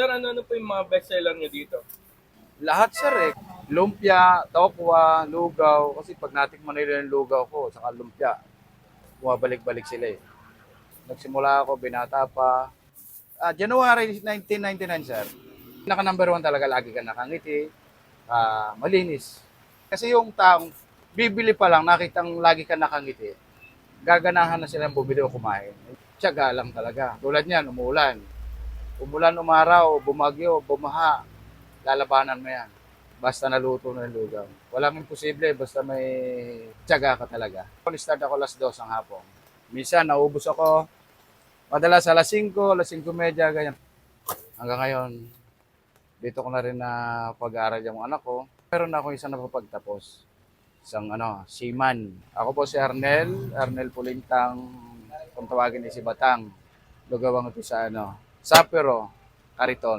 Sir, ano po yung mga bestseller nyo dito? Lahat sir eh. Lumpia, tokwa, lugaw. Kasi pag natikman nila yung lugaw ko, saka lumpia, bumabalik-balik sila eh. Nagsimula ako, binata pa. January 1999 sir. Naka number one talaga, lagi ka nakangiti, malinis. Kasi yung taong bibili pa lang, nakitang lagi ka nakangiti, gaganahan na silang bumili o kumain. Tiyaga lang talaga. Tulad niyan, umuulan. Umulan, umaraw, bumagyo, bumaha, lalabanan mo yan. Basta naluto na yung lugaw. Walang imposible, basta may tiyaga ka talaga. Start ako alas 2 ng hapon. Minsan, naubos ako, madalas alas 5, alas 5:30, ganyan. Hanggang ngayon, dito ko na rin na pag-aaral yung anak ko. Meron na ako isang napapagtapos. Isang seaman. Ako po si Arnel Pulintang, kung tawagin ni si Batang. Lugawang ito sa Sapero, Cariton.